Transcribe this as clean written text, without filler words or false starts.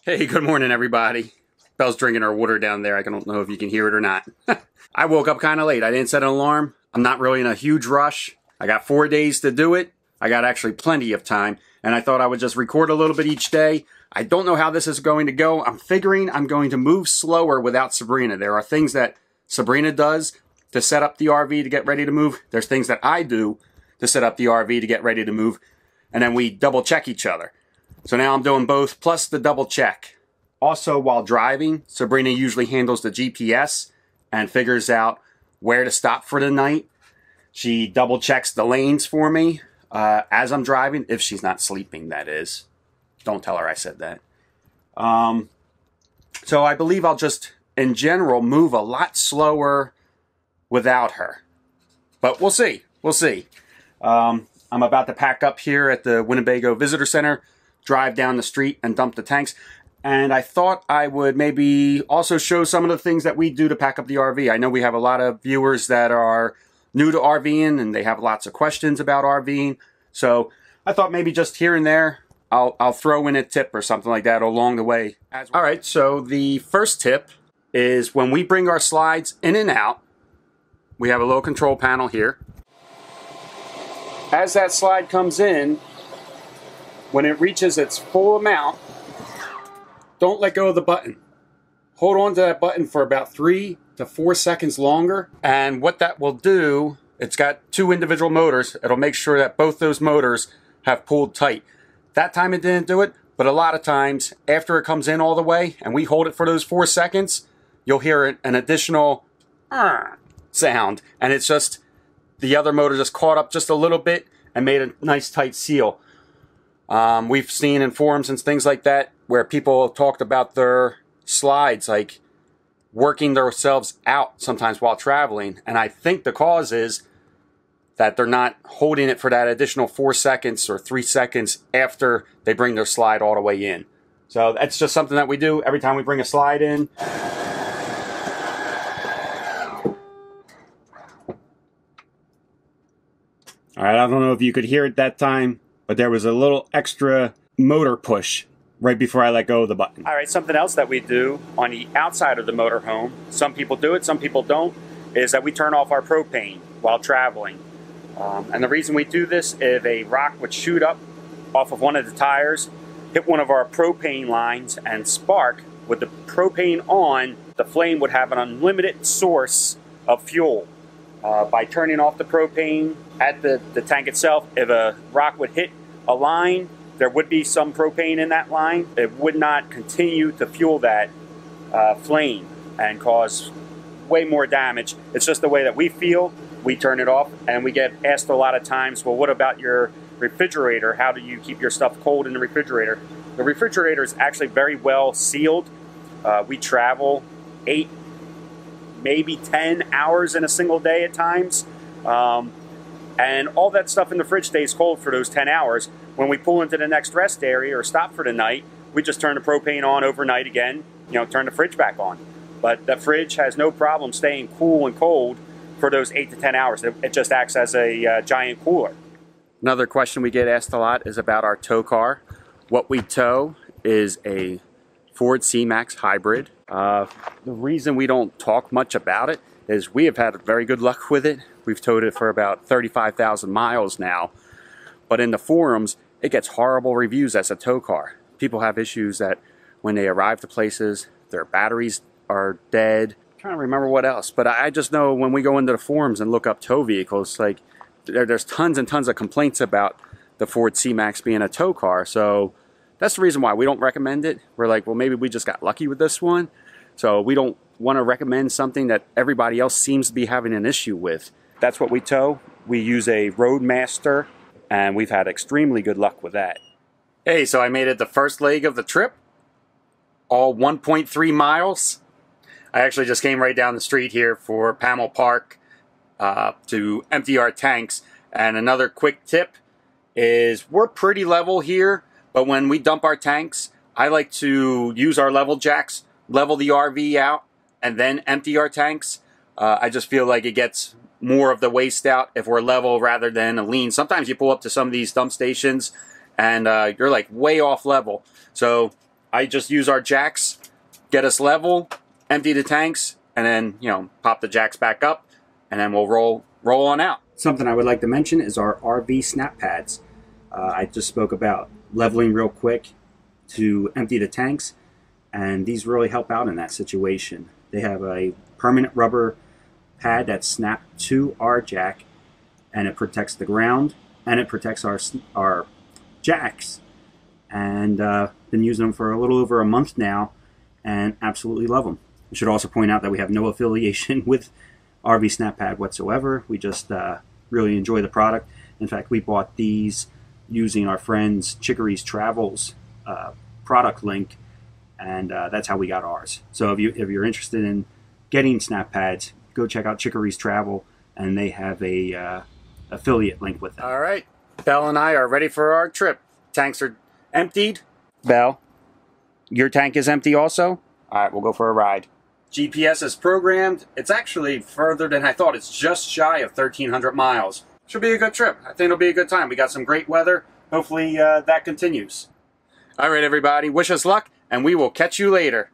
Hey, good morning, everybody. Belle's drinking her water down there. I don't know if you can hear it or not. I woke up kind of late. I didn't set an alarm. I'm not really in a huge rush. I got 4 days to do it. I got actually plenty of time, and I thought I would just record a little bit each day. I don't know how this is going to go. I'm figuring I'm going to move slower without Sabrina. There are things that Sabrina does to set up the RV to get ready to move. There's things that I do to set up the RV to get ready to move, and then we double check each other. So now I'm doing both, plus the double check. Also, while driving, Sabrina usually handles the GPS and figures out where to stop for the night. She double checks the lanes for me as I'm driving, if she's not sleeping, that is. Don't tell her I said that. So I believe I'll just, in general, move a lot slower without her. But we'll see. We'll see. I'm about to pack up here at the Winnebago Visitor Center, drive down the street and dump the tanks. And I thought I would maybe also show some of the things that we do to pack up the RV. I know we have a lot of viewers that are new to RVing and they have lots of questions about RVing. So I thought maybe just here and there, I'll throw in a tip or something like that along the way. All right, so the first tip is when we bring our slides in and out, we have a little control panel here. As that slide comes in, when it reaches its full amount, don't let go of the button. Hold on to that button for about 3 to 4 seconds longer. And what that will do, it's got 2 individual motors. It'll make sure that both those motors have pulled tight. That time it didn't do it, but a lot of times after it comes in all the way and we hold it for those 4 seconds, you'll hear an additional sound. And it's just the other motor just caught up just a little bit and made a nice tight seal. We've seen in forums and things like that where people talked about their slides like working themselves out sometimes while traveling, and I think the cause is that they're not holding it for that additional 4 seconds or 3 seconds after they bring their slide all the way in. So that's just something that we do every time we bring a slide in. Alright, I don't know if you could hear it that time, but there was a little extra motor push right before I let go of the button. All right, something else that we do on the outside of the motorhome, some people do it, some people don't, is that we turn off our propane while traveling. And the reason we do this, if a rock would shoot up off of one of the tires, hit one of our propane lines and spark, with the propane on, the flame would have an unlimited source of fuel. By turning off the propane at the tank itself, if a rock would hit a line, there would be some propane in that line. It would not continue to fuel that flame and cause way more damage. It's just the way that we feel. We turn it off, and we get asked a lot of times, well, what about your refrigerator? How do you keep your stuff cold in the refrigerator? The refrigerator is actually very well sealed. We travel 8, maybe 10 hours in a single day at times. And all that stuff in the fridge stays cold for those 10 hours. When we pull into the next rest area or stop for the night, we just turn the propane on overnight again, turn the fridge back on. But the fridge has no problem staying cool and cold for those 8 to 10 hours. It just acts as a giant cooler. Another question we get asked a lot is about our tow car. What we tow is a Ford C-Max hybrid. The reason we don't talk much about it is we have had very good luck with it. We've towed it for about 35,000 miles now. But in the forums, it gets horrible reviews as a tow car. People have issues that when they arrive to places, their batteries are dead. I'm trying to remember what else. But I just know when we go into the forums and look up tow vehicles, like there's tons and tons of complaints about the Ford C-Max being a tow car. So that's the reason why we don't recommend it. We're like, well, maybe we just got lucky with this one. So we don't want to recommend something that everybody else seems to be having an issue with. That's what we tow. We use a Roadmaster, and we've had extremely good luck with that. Hey, so I made it the first leg of the trip. All 1.3 miles. I actually just came right down the street here for Pamel Park to empty our tanks. And another quick tip is we're pretty level here, but when we dump our tanks, I like to use our level jacks, level the RV out, and then empty our tanks. I just feel like it gets more of the waste out if we're level rather than a lean. Sometimes you pull up to some of these dump stations and you're like way off level. So I just use our jacks, get us level, empty the tanks, and then, you know, pop the jacks back up, and then we'll roll on out. Something I would like to mention is our RV snap pads. I just spoke about leveling real quick to empty the tanks, and these really help out in that situation. They have a permanent rubber pad that's snapped to our jack, and it protects the ground, and it protects our jacks. And been using them for a little over a month now, and absolutely love them. I should also point out that we have no affiliation with RV Snap Pad whatsoever. We just really enjoy the product. In fact, we bought these using our friends Chickery's Travels product link, and that's how we got ours. So if you're interested in getting snap pads, go check out Chickery's Travel, and they have a affiliate link with them. All right, Belle and I are ready for our trip. Tanks are emptied. Belle, your tank is empty also? All right, we'll go for a ride. GPS is programmed. It's actually further than I thought. It's just shy of 1,300 miles. Should be a good trip. I think it'll be a good time. We got some great weather. Hopefully that continues. All right, everybody. Wish us luck, and we will catch you later.